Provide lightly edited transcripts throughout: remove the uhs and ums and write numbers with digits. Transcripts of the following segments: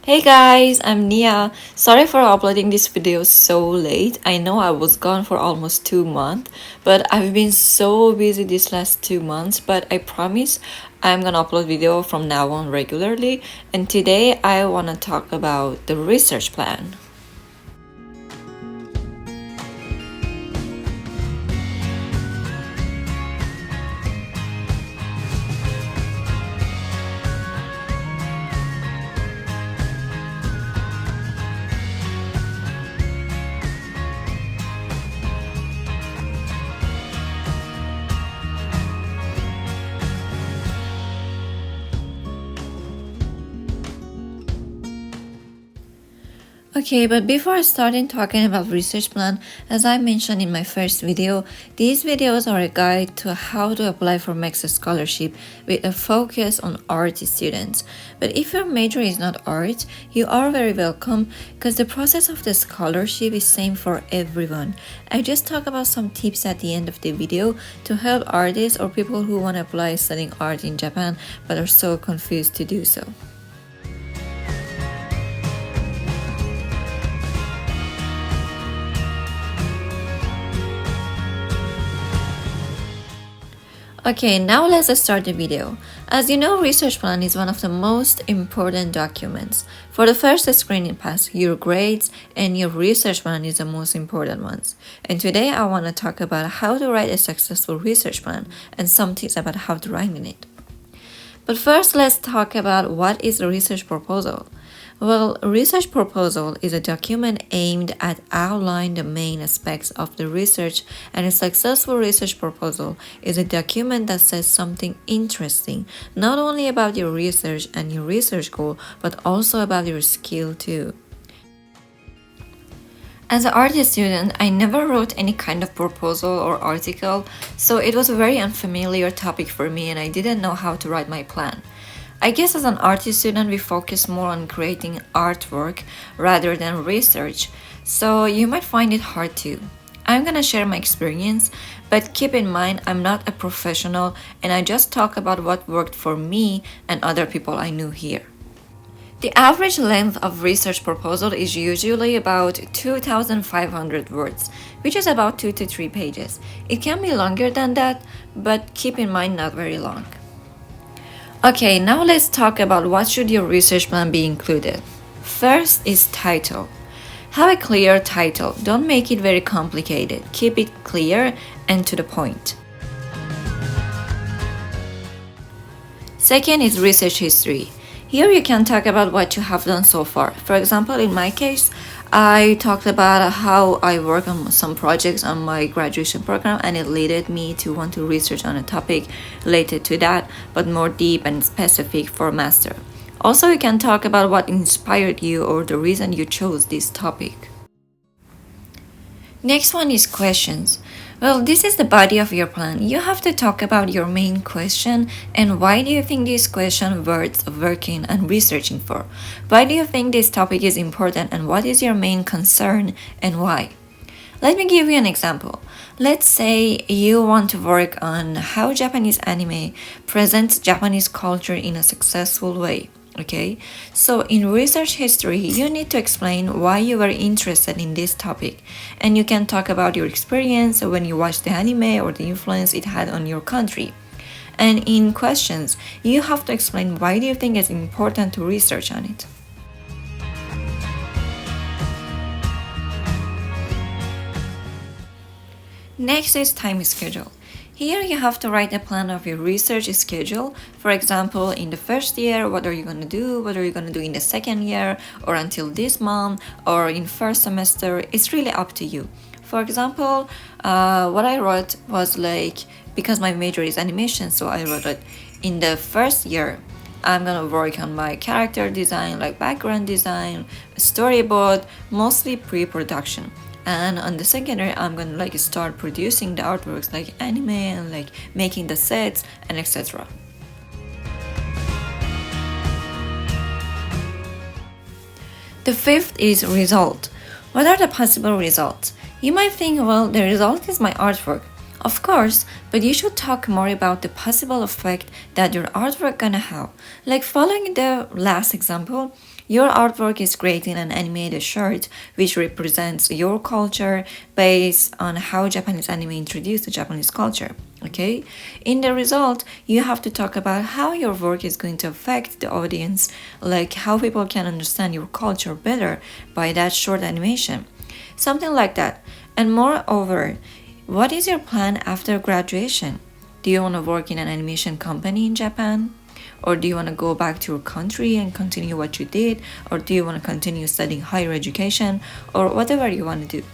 Hey guys, I'm Nia. Sorry for uploading this video so late. I know I was gone for almost 2 months, but I've been so busy these last 2 months. But I promise I'm gonna upload video from now on regularly. And today I wanna talk about the research plan. Okay, but before starting talking about research plan, as I mentioned in my first video, these videos are a guide to how to apply for Mext Scholarship with a focus on art students. But if your major is not art, you are very welcome because the process of the scholarship is same for everyone. I just talk about some tips at the end of the video to help artists or people who want to apply studying art in Japan but are so confused to do so. Okay, now let's start the video. As you know, research plan is one of the most important documents. For the first screening pass, your grades and your research plan is the most important ones. And today I want to talk about how to write a successful research plan and some tips about how to write in it. But first, let's talk about what is a research proposal. Well, a research proposal is a document aimed at outlining the main aspects of the research, and a successful research proposal is a document that says something interesting, not only about your research and your research goal, but also about your skill too. As an art student, I never wrote any kind of proposal or article, so it was a very unfamiliar topic for me and I didn't know how to write my plan. I guess as an art student, we focus more on creating artwork rather than research, so you might find it hard too. I'm gonna share my experience, but keep in mind I'm not a professional and I just talk about what worked for me and other people I knew here. The average length of research proposal is usually about 2,500 words, which is about 2 to 3 pages. It can be longer than that, but keep in mind not very long. Okay, now let's talk about what should your research plan be included. First is title. Have a clear title. Don't make it very complicated. Keep it clear and to the point. Second is research history. Here you can talk about what you have done so far. For example, in my case, I talked about how I work on some projects on my graduation program and it led me to want to research on a topic related to that, but more deep and specific for master. Also, you can talk about what inspired you or the reason you chose this topic. Next one is questions. Well, this is the body of your plan. You have to talk about your main question and why do you think this question worth working and researching for? Why do you think this topic is important and what is your main concern and why? Let me give you an example. Let's say you want to work on how Japanese anime presents Japanese culture in a successful way. Okay, so in research history, you need to explain why you were interested in this topic, and you can talk about your experience when you watched the anime or the influence it had on your country. And in questions, you have to explain why do you think it's important to research on it. Next is time schedule. Here you have to write a plan of your research schedule. For example, in the first year, what are you going to do? What are you going to do in the second year or until this month or in first semester? It's really up to you. For example, what I wrote was like, because my major is animation, so I wrote it in the first year. I'm gonna work on my character design, like background design, storyboard, mostly pre-production. And on the second year, I'm gonna like start producing the artworks like anime and like making the sets and etc. The fifth is result. What are the possible results? You might think, well, the result is my artwork. Of course, but you should talk more about the possible effect that your artwork gonna have. Like following the last example, Your artwork is creating an animated shirt which represents your culture based on how Japanese anime introduced the Japanese culture. Okay? In the result, you have to talk about how your work is going to affect the audience, like how people can understand your culture better by that short animation. Something like that. And moreover, what is your plan after graduation? Do you want to work in an animation company in Japan? Or do you want to go back to your country and continue what you did? Or do you want to continue studying higher education? Or whatever you want to do.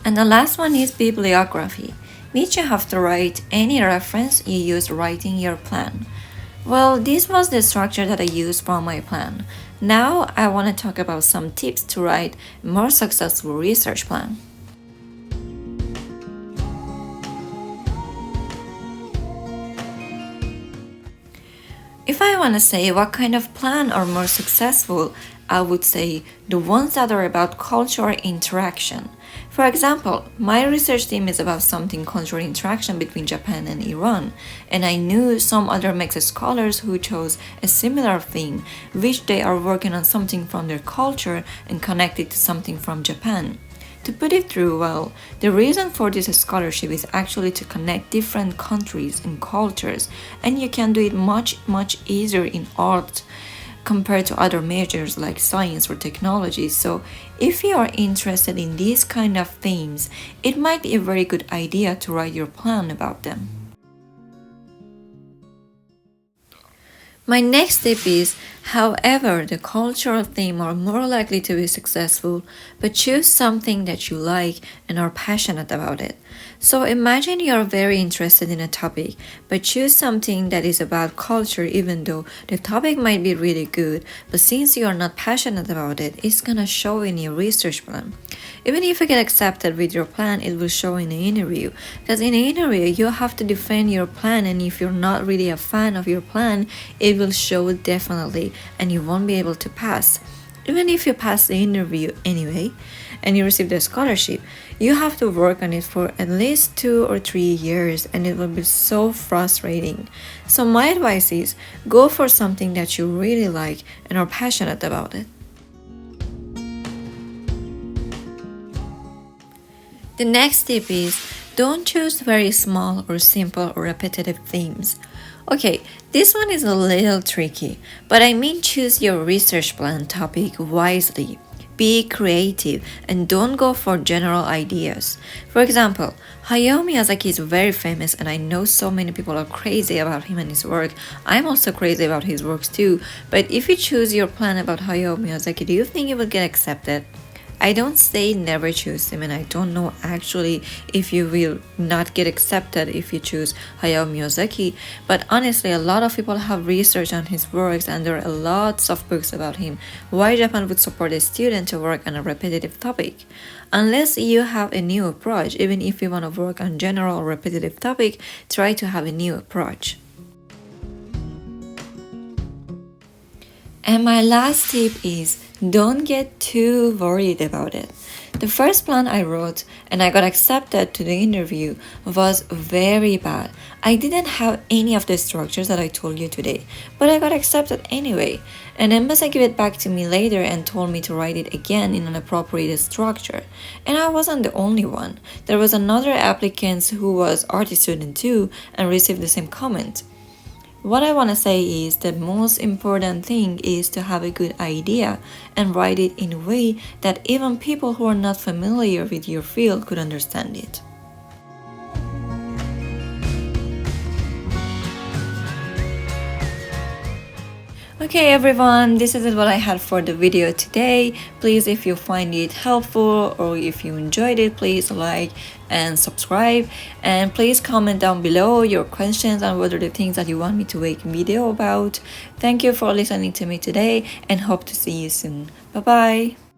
And the last one is bibliography, which you have to write any reference you use writing your plan. Well, this was the structure that I used for my plan. Now I want to talk about some tips to write a more successful research plan. If I want to say what kind of plan are more successful, I would say the ones that are about cultural interaction. For example, my research team is about something cultural interaction between Japan and Iran, and I knew some other Mext scholars who chose a similar theme, which they are working on something from their culture and connected to something from Japan. To put it through well, the reason for this scholarship is actually to connect different countries and cultures, and you can do it much easier in art compared to other majors like science or technology. So if you are interested in these kind of themes, it might be a very good idea to write your plan about them. My next tip is, however, the cultural theme are more likely to be successful, but choose something that you like and are passionate about it. So imagine you are very interested in a topic, but choose something that is about culture even though the topic might be really good, but since you are not passionate about it, it's gonna show in your research plan. Even if you get accepted with your plan, it will show in the interview. Because in the interview, you have to defend your plan, and if you're not really a fan of your plan, it will show definitely, and you won't be able to pass. Even if you pass the interview anyway, and you receive the scholarship, you have to work on it for at least 2 or 3 years, and it will be so frustrating. So my advice is, go for something that you really like and are passionate about it. The next tip is, don't choose very small or simple or repetitive themes. Okay, this one is a little tricky, but I mean choose your research plan topic wisely. Be creative and don't go for general ideas. For example, Hayao Miyazaki is very famous and I know so many people are crazy about him and his work. I'm also crazy about his works too, but if you choose your plan about Hayao Miyazaki, do you think it will get accepted? I don't say never choose him, and I don't know actually if you will not get accepted if you choose Hayao Miyazaki, but honestly a lot of people have researched on his works and there are lots of books about him. Why Japan would support a student to work on a repetitive topic? Unless you have a new approach, even if you want to work on general or repetitive topic, try to have a new approach. And my last tip is, don't get too worried about it. The first plan I wrote and I got accepted to the interview was very bad. I didn't have any of the structures that I told you today, but I got accepted anyway. And embassy gave it back to me later and told me to write it again in an appropriate structure. And I wasn't the only one. There was another applicant who was art student too and received the same comment. What I want to say is the most important thing is to have a good idea and write it in a way that even people who are not familiar with your field could understand it. Okay everyone, this is what I had for the video today. Please, if you find it helpful or if you enjoyed it, please like and subscribe, and please comment down below your questions and what are the things that you want me to make a video about. Thank you for listening to me today and hope to see you soon. Bye bye.